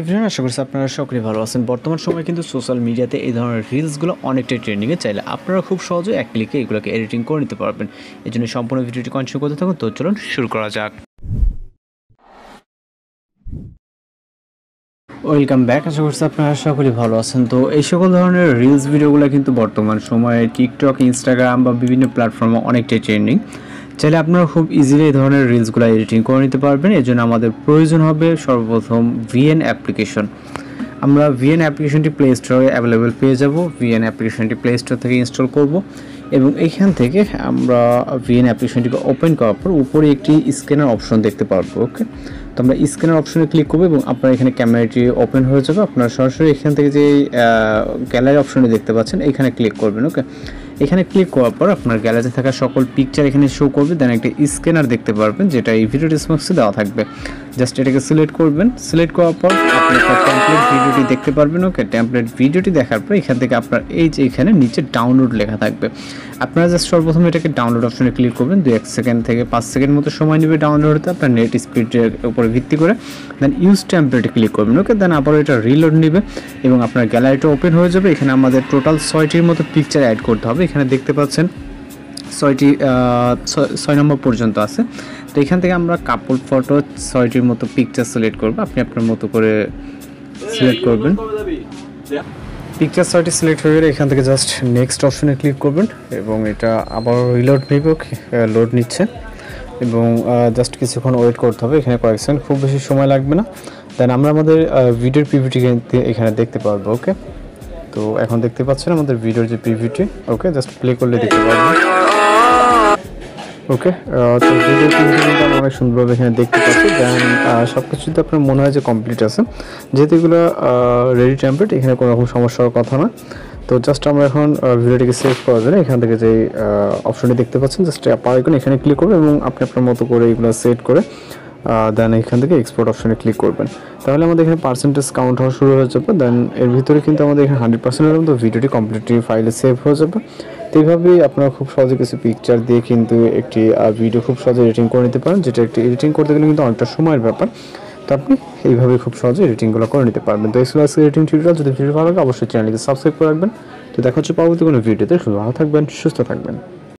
Everyone, আশা করছি আপনারা সকলেই ভালো আছেন। বর্তমান সময়ে কিন্তু সোশ্যাল মিডিয়াতে এই ধরনের রিলসগুলো অনেকটাই ট্রেন্ডিংয়ে, চাইলে আপনারা খুব সহজে এক ক্লিকে এগুলোকে এডিটিং করে নিতে পারবেন। এই জন্য সম্পূর্ণ ভিডিওটি কন্টিনিউ করতে থাকুন। তো চলুন শুরু করা যাক। ওয়েলকাম ব্যাক, আশা করছি আপনারা সকলেই ভালো আছেন। তো এই সকল ধরনের রিলস ভিডিওগুলো কিন্তু বর্তমান সময়ে টিকটক, ইনস্টাগ্রাম বা বিভিন্ন প্ল্যাটফর্মে অনেকটাই ট্রেন্ডিং। চাইলে আপনারা খুব ইজিলি এই ধরনের রিলসগুলো এডিটিং করে নিতে পারবেন। এর জন্য আমাদের প্রয়োজন হবে সর্বপ্রথম ভিএন অ্যাপ্লিকেশন। আমরা ভিএন অ্যাপ্লিকেশনটি প্লে স্টোরে অ্যাভেলেবেল পেয়ে যাব। ভিএন অ্যাপ্লিকেশনটি প্লে স্টোর থেকে ইনস্টল করব এবং এইখান থেকে আমরা ভিএন অ্যাপ্লিকেশনটিকে ওপেন করার পর উপরে একটি স্ক্যানার অপশন দেখতে পারবো। ওকে, তো আমরা স্ক্যানার অপশনে ক্লিক করবো এবং আপনার এখানে ক্যামেরাটি ওপেন হয়ে যাবে। আপনারা সরাসরি এখান থেকে যে গ্যালারি অপশনটি দেখতে পাচ্ছেন এখানে ক্লিক করবেন। ওকে, এখানে ক্লিক করার পর আপনার গ্যালারিতে থাকা সকল পিকচার এখানে শো করবে। দেন একটা স্ক্যানার দেখতে পারবেন যেটা এই ভিডিও ডিসক্রিপশনে দেওয়া থাকবে। জাস্ট এটাকে সিলেক্ট করবেন। সিলেক্ট করার পর আপনি একটা টেমপ্লেট ভিডিওটি দেখতে পারবেন। ওকে, টেমপ্লেট ভিডিওটি দেখার পর এখান থেকে আপনার এই যে এখানে নিচে ডাউনলোড লেখা থাকবে। আপনারা জাস্ট সর্বপ্রথম এটাকে ডাউনলোড অপশনে ক্লিক করবেন। 2-1 সেকেন্ড থেকে 5 সেকেন্ড মতো সময় নেবে ডাউনলোড হতে আপনার নেট স্পিডের উপরে ভিত্তি করে। দেন ইউজ টেমপ্লেটে ক্লিক করবেন। ওকে, দেন আবার এটা রিলোড নেবে এবং আপনার গ্যালারিটা ওপেন হয়ে যাবে। এখানে আমাদের টোটাল 6টির মতো পিকচার অ্যাড করতে হবে। এখানে দেখতে পাচ্ছেন 6 নম্বর পর্যন্ত আছে। তো এখান থেকে আমরা কাপল ফটো 6টির মতো পিকচার সিলেক্ট করব। আপনি আপনার মতো করে সিলেক্ট করবেন। পিকচার 6টি সিলেক্ট হয়ে গেলে এখান থেকে জাস্ট নেক্সট অপশনে ক্লিক করবেন এবং এটা আবার রিলোড নেবে। লোড নিচ্ছে এবং জাস্ট কিছুক্ষণ ওয়েট করতে হবে। এখানে কয়েক সেকেন্ড, খুব বেশি সময় লাগবে না। দেন আমরা আমাদের ভিডিওর পিভিটি এখানে দেখতে পারবো। ওকে, তো এখন দেখতে পাচ্ছেন আমাদের ভিডিওর যে পিভিটি। ওকে, জাস্ট প্লে করলে দেখতে পারবেন। ওকে, তো ভিডিওর পিভিটি কিন্তু আমরা অনেক সুন্দরভাবে এখানে দেখতে পাচ্ছি। দেন সব কিছু যদি আপনার মনে হয় যে কমপ্লিট আছে, যেহেতু এগুলো রেডি টেমপ্লেট, এখানে কোনো রকম সমস্যার কথা না। তো জাস্ট আমরা এখন ভিডিওটিকে সেভ করার জন্য এখান থেকে যে অপশনটি দেখতে পাচ্ছেন জাস্ট পাওয়ার আইকন এখানে ক্লিক করবেন এবং আপনি আপনার মতো করে এগুলো সেট করে দেন এখান থেকে এক্সপোর্ট অপশনে ক্লিক করবেন। তাহলে আমাদের এখানে পার্সেন্টেজ কাউন্ট হওয়া শুরু হয়ে যাবে। দেন এর ভিতরে কিন্তু আমাদের এখানে 100%-এর মতো ভিডিওটি কমপ্লিটলি ফাইলে সেভ হয়ে যাবে। তো এইভাবেই আপনারা খুব সহজে কিছু পিকচার দিয়ে কিন্তু একটি ভিডিও খুব সহজে এডিটিং করে নিতে পারেন, যেটা একটি এডিটিং করতে গেলে কিন্তু অনেকটা সময়ের ব্যাপার। তো আপনি এইভাবে খুব সহজে এডিটিংগুলো করে নিতে পারবেন। তো এডিটিং টিউটোরিয়াল যদি ভিডিও ভালো লাগে অবশ্যই চ্যানেলকে সাবস্ক্রাইব করে রাখবেন। তো দেখা হচ্ছে পরবর্তী কোনো ভিডিওতে। ভালো থাকবেন, সুস্থ থাকবেন।